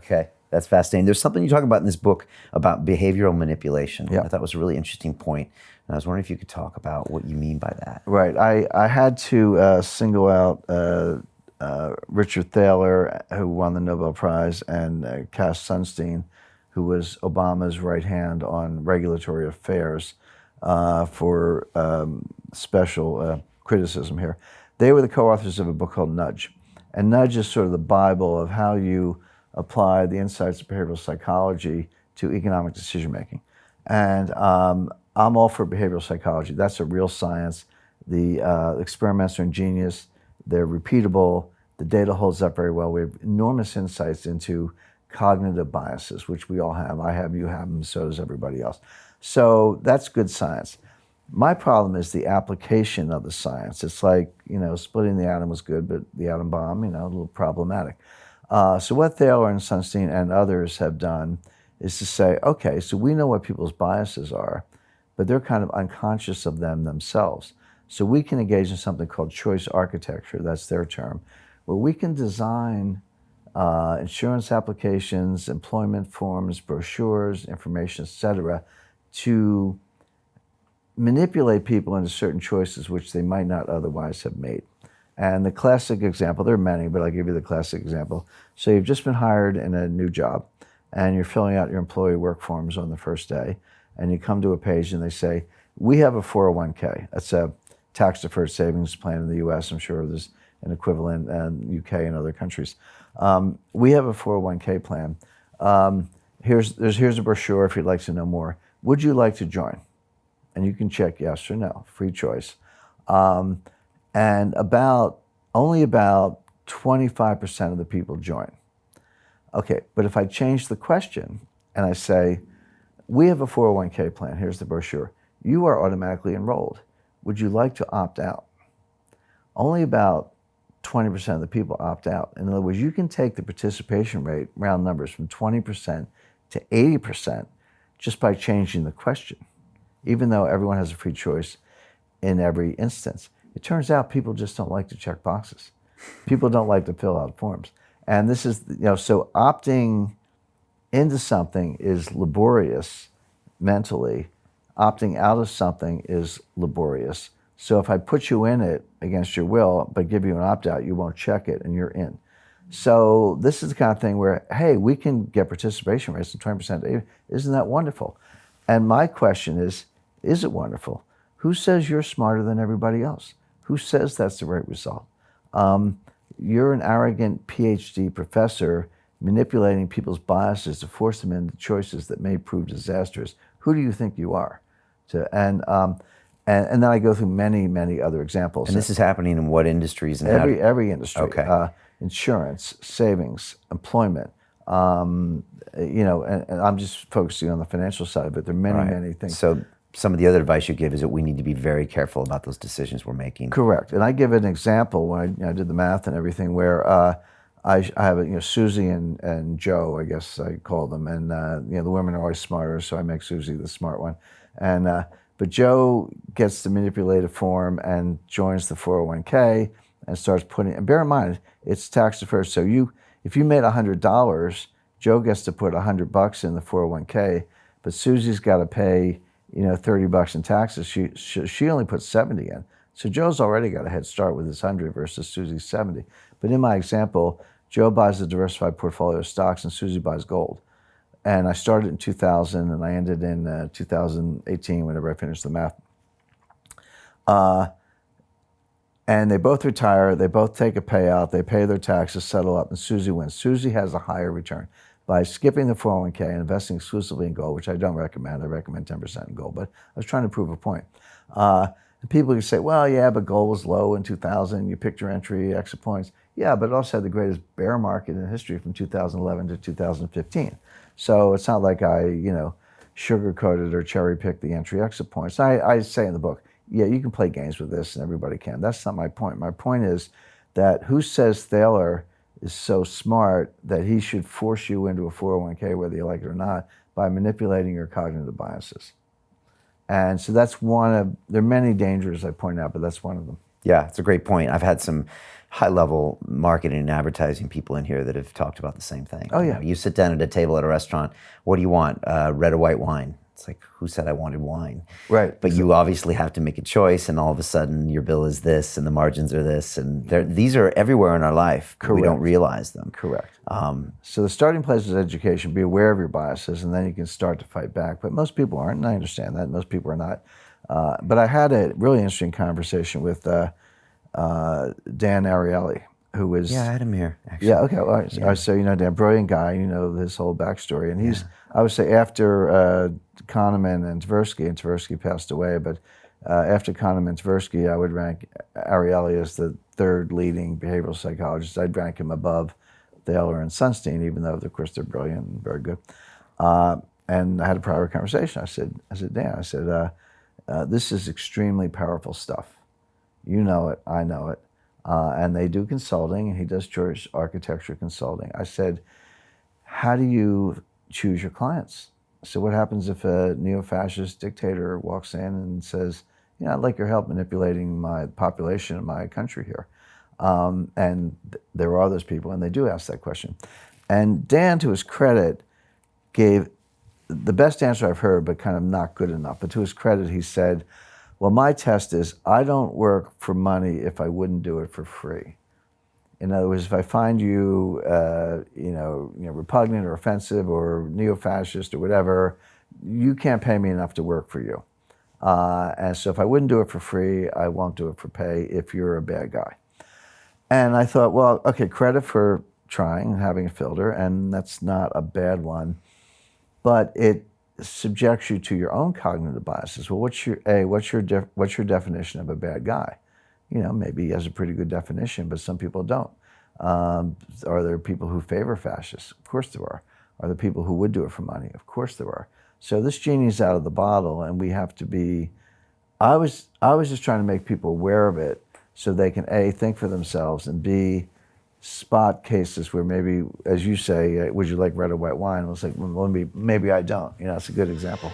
Okay, that's fascinating. There's something you talk about in this book about behavioral manipulation. Yeah. I thought was a really interesting point, and I was wondering if you could talk about what you mean by that. Right. I had to single out Richard Thaler, who won the Nobel Prize, and Cass Sunstein, who was Obama's right hand on regulatory affairs, for special criticism here. They were the co-authors of a book called Nudge. And Nudge is sort of the Bible of how you apply the insights of behavioral psychology to economic decision making. And I'm all for behavioral psychology. That's a real science. The experiments are ingenious. They're repeatable. The data holds up very well. We have enormous insights into cognitive biases, which we all have. I have, you have them, so does everybody else. So that's good science. My problem is the application of the science. It's like, splitting the atom was good, but the atom bomb, a little problematic. So what Thaler and Sunstein and others have done is to say, okay, so we know what people's biases are, but they're kind of unconscious of them themselves. So we can engage in something called choice architecture, that's their term, where we can design insurance applications, employment forms, brochures, information, etc., to manipulate people into certain choices which they might not otherwise have made. And the classic example, there are many, but I'll give you the classic example. So you've just been hired in a new job, and you're filling out your employee work forms on the first day, and you come to a page and they say, we have a 401k. That's a tax-deferred savings plan in the US. I'm sure there's an equivalent in UK and other countries. We have a 401k plan. Here's a brochure if you'd like to know more. Would you like to join? And you can check yes or no, free choice. And only about 25% of the people join. Okay, but if I change the question and I say, we have a 401k plan, here's the brochure. You are automatically enrolled. Would you like to opt out? Only about 20% of the people opt out. In other words, you can take the participation rate, round numbers, from 20% to 80% just by changing the question, even though everyone has a free choice in every instance. It turns out people just don't like to check boxes. People don't like to fill out forms. And this is, so opting into something is laborious mentally. Opting out of something is laborious. So if I put you in it against your will, but give you an opt-out, you won't check it and you're in. So this is the kind of thing where, hey, we can get participation rates of 20% to 80%. Isn't that wonderful? And my question is it wonderful? Who says you're smarter than everybody else? Who says that's the right result? You're an arrogant PhD professor manipulating people's biases to force them into choices that may prove disastrous. Who do you think you are? And then I go through many, many other examples. And this is happening in what industries? And every industry. Okay. Insurance, savings, employment. And I'm just focusing on the financial side of it. There are many, many things. So some of the other advice you give is that we need to be very careful about those decisions we're making. Correct. And I give an example when I did the math and everything where I have Susie and Joe, I guess I call them. And the women are always smarter, so I make Susie the smart one. And but Joe gets the manipulated form and joins the 401k and starts putting, and bear in mind, it's tax deferred. So if you made $100, Joe gets to put $100 in the 401k, but Susie's got to pay, $30 in taxes. She only puts 70 in. So Joe's already got a head start with his 100 versus Susie's 70. But in my example, Joe buys a diversified portfolio of stocks and Susie buys gold. And I started in 2000 and I ended in 2018 whenever I finished the math. And they both retire, they both take a payout, they pay their taxes, settle up, and Susie wins. Susie has a higher return. By skipping the 401k and investing exclusively in gold, which I don't recommend, I recommend 10% in gold, but I was trying to prove a point. And people can say, well, yeah, but gold was low in 2000, you picked your entry, exit points. Yeah, but it also had the greatest bear market in history from 2011 to 2015. So it's not like I, sugar-coated or cherry-picked the entry exit points. I say in the book, yeah, you can play games with this and everybody can. That's not my point. My point is that who says Thaler is so smart that he should force you into a 401k, whether you like it or not, by manipulating your cognitive biases. And so that's there are many dangers I point out, but that's one of them. Yeah, it's a great point. I've had some high-level marketing and advertising people in here that have talked about the same thing. Oh, yeah. You sit down at a table at a restaurant, what do you want? Red or white wine? It's like, who said I wanted wine? Right. But you obviously have to make a choice, and all of a sudden your bill is this, and the margins are this, and these are everywhere in our life. But we don't realize them. Correct. So the starting place is education. Be aware of your biases, and then you can start to fight back. But most people aren't, and I understand that. Most people are not. But I had a really interesting conversation with Dan Ariely, who was... Yeah, I had him here, actually. Yeah, okay. All right. Yeah. So, you know, Dan, brilliant guy, you know, his whole backstory. And he's, I would say, after Kahneman and Tversky passed away, but after Kahneman and Tversky, I would rank Ariely as the third leading behavioral psychologist. I'd rank him above Thaler and Sunstein, even though, of course, they're brilliant and very good. And I had a private conversation. I said, Dan, this is extremely powerful stuff. You know it, I know it. And they do consulting, and he does church architecture consulting. I said, how do you choose your clients? So what happens if a neo-fascist dictator walks in and says, you know, I'd like your help manipulating my population in my country here? And there are those people, and they do ask that question. And Dan, to his credit, gave the best answer I've heard, but kind of not good enough. But to his credit, he said, well, my test is I don't work for money if I wouldn't do it for free. In other words, if I find you, repugnant or offensive or neo-fascist or whatever, you can't pay me enough to work for you. And so if I wouldn't do it for free, I won't do it for pay if you're a bad guy. And I thought, well, okay, credit for trying and having a filter, and that's not a bad one, but it subjects you to your own cognitive biases. Well, what's your definition of a bad guy? You know, maybe he has a pretty good definition, but some people don't. Are there people who favor fascists? Of course there are. Are there people who would do it for money? Of course there are. So this genie's out of the bottle, and we have to be. I was just trying to make people aware of it, so they can A, think for themselves, and B, spot cases where maybe, as you say, would you like red or white wine? I was like, well, maybe I don't. You know, it's a good example.